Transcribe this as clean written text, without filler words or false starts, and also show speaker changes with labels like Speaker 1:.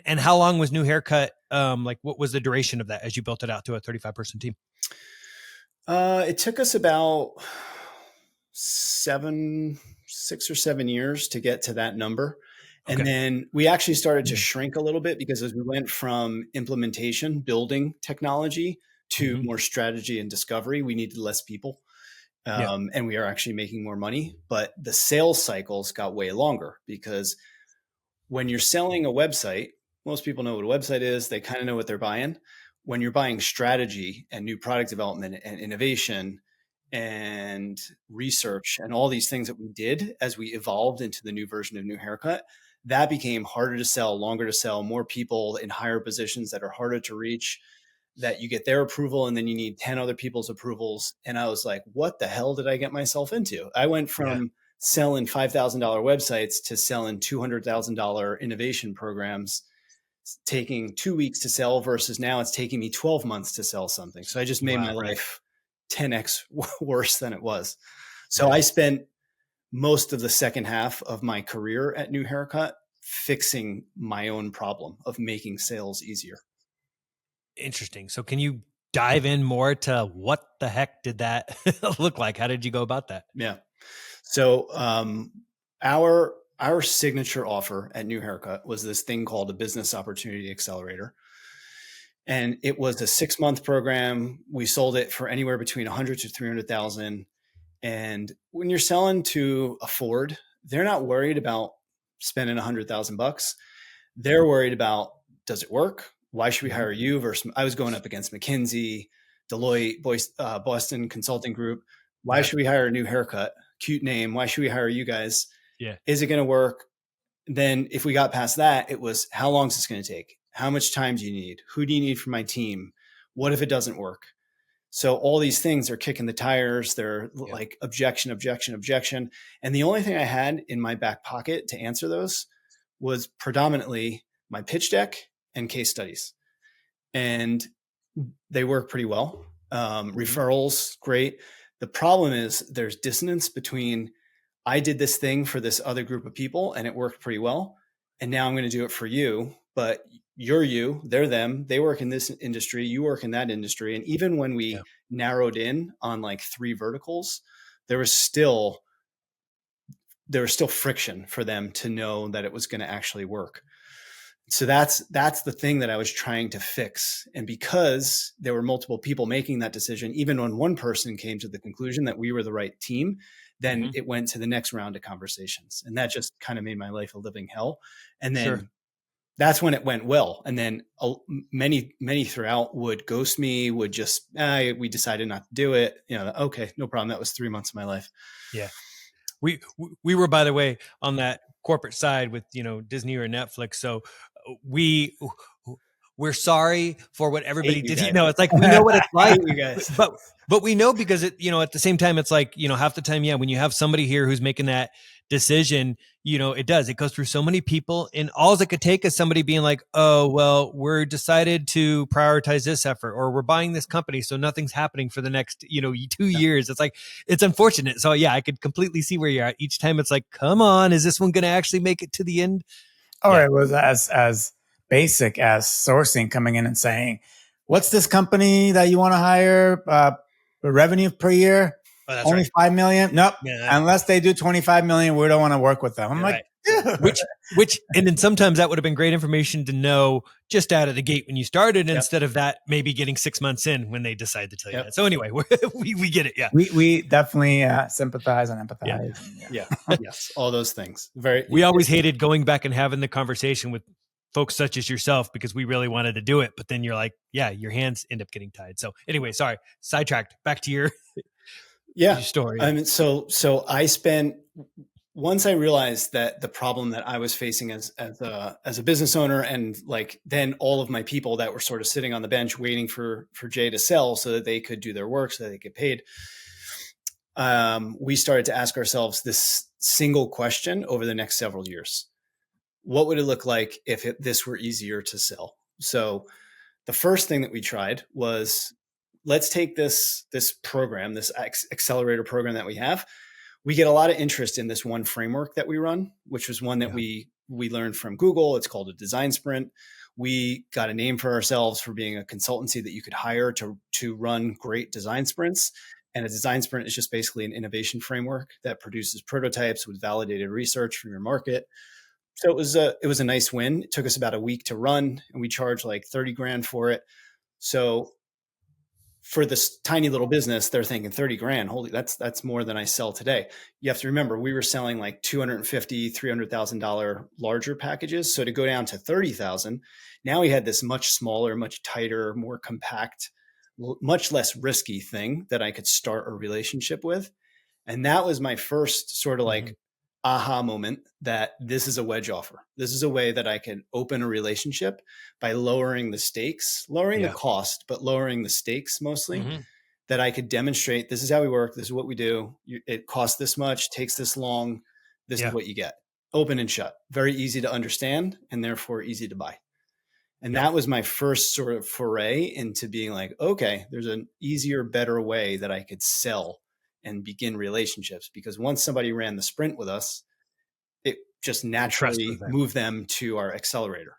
Speaker 1: And how long was New Haircut? Like what was the duration of that as you built it out to a 35-person team?
Speaker 2: It took us about 6 or 7 years to get to that number. And
Speaker 1: Okay.
Speaker 2: then we actually started to shrink a little bit because as we went from implementation, building technology to more strategy and discovery, we needed less people.
Speaker 1: Yeah.
Speaker 2: And we are actually making more money, but the sales cycles got way longer because when you're selling a website, most people know what a website is. They kind of know what they're buying. When you're buying strategy and new product development and innovation and research and all these things that we did as we evolved into the new version of New Haircut, that became harder to sell, longer to sell, more people in higher positions that are harder to reach, that you get their approval and then you need 10 other people's approvals. And I was like, what the hell did I get myself into? I went from selling $5,000 websites to selling $200,000 innovation programs, taking 2 weeks to sell versus now it's taking me 12 months to sell something. So I just made my life 10x worse than it was. So I spent most of the second half of my career at New Haircut fixing my own problem of making sales easier.
Speaker 1: Interesting. So can you dive in more to what the heck did that look like? How did you go about that?
Speaker 2: Yeah. So our signature offer at New Haircut was this thing called a Business Opportunity Accelerator. And it was a 6-month program. We sold it for anywhere between 100 to 300,000. And when you're selling to a Ford, they're not worried about spending $100,000. They're worried about, does it work? Why should we hire you? Versus I was going up against McKinsey, Deloitte, Boston Consulting Group. Why should we hire a New Haircut? Cute name. Why should we hire you guys?
Speaker 1: Yeah.
Speaker 2: Is it going to work? Then if we got past that, it was, how long is this going to take? How much time do you need? Who do you need for my team? What if it doesn't work? So all these things are kicking the tires. They're like objection. And the only thing I had in my back pocket to answer those was predominantly my pitch deck and case studies. And they work pretty well. Referrals, great. The problem is there's dissonance between I did this thing for this other group of people and it worked pretty well. And now I'm going to do it for you, but you're you, they're them. They work in this industry, you work in that industry. And even when we narrowed in on like 3 verticals, there was still friction for them to know that it was going to actually work. So that's the thing that I was trying to fix. And because there were multiple people making that decision, even when one person came to the conclusion that we were the right team, then it went to the next round of conversations. And that just kind of made my life a living hell. And then that's when it went well. And then many throughout would ghost me, would just, we decided not to do it. You know, okay, no problem. That was 3 months of my life.
Speaker 1: Yeah. We were, by the way, on that corporate side with, Disney or Netflix. So we're sorry for what everybody did. It's like, we know what it's like,
Speaker 2: you guys.
Speaker 1: But we know because it, at the same time, it's like, half the time, when you have somebody here who's making that decision, it goes through so many people, and all it could take is somebody being like, oh, well, we're decided to prioritize this effort, or we're buying this company, so nothing's happening for the next, 2 years. It's like, it's unfortunate. So yeah, I could completely see where you're at. Each time it's like, come on, is this one going to actually make it to the end?
Speaker 3: It was as basic as sourcing, coming in and saying, what's this company that you want to hire? The revenue per year? Only 5 million? Nope. Yeah. Unless they do 25 million, we don't want to work with them. I'm like,
Speaker 1: which, and then sometimes that would have been great information to know just out of the gate when you started, instead of that maybe getting 6 months in when they decide to tell you that. So anyway, we get it. Yeah.
Speaker 3: We definitely sympathize and empathize.
Speaker 2: Yes. All those things.
Speaker 1: We always hated going back and having the conversation with folks such as yourself, because we really wanted to do it, but then you're like, your hands end up getting tied. So anyway, sorry, sidetracked. Back to your story.
Speaker 2: I mean, so I spent, once I realized that the problem that I was facing as a business owner, and like then all of my people that were sort of sitting on the bench waiting for Jay to sell so that they could do their work, so that they get paid. We started to ask ourselves this single question over the next several years. What would it look like if this were easier to sell? So the first thing that we tried was, let's take this program, this accelerator program that we have. We get a lot of interest in this one framework that we run, which was one that we we learned from Google. It's called a design sprint. We got a name for ourselves for being a consultancy that you could hire to run great design sprints. And a design sprint is just basically an innovation framework that produces prototypes with validated research from your market. So it was a nice win. It took us about a week to run, and we charged like 30 grand for it. So for this tiny little business, they're thinking 30 grand. Holy, that's more than I sell today. You have to remember, we were selling like $250,000, $300,000 larger packages. So to go down to 30,000, now we had this much smaller, much tighter, more compact, much less risky thing that I could start a relationship with. And that was my first sort of like aha moment that this is a wedge offer. This is a way that I can open a relationship by lowering the stakes, lowering the cost, but lowering the stakes mostly, that I could demonstrate this is how we work. This is what we do. It costs this much, takes this long. This is what you get. Open and shut. Very easy to understand and therefore easy to buy. And that was my first sort of foray into being like, okay, there's an easier, better way that I could sell and begin relationships, because once somebody ran the sprint with us, it just naturally moved them to our accelerator.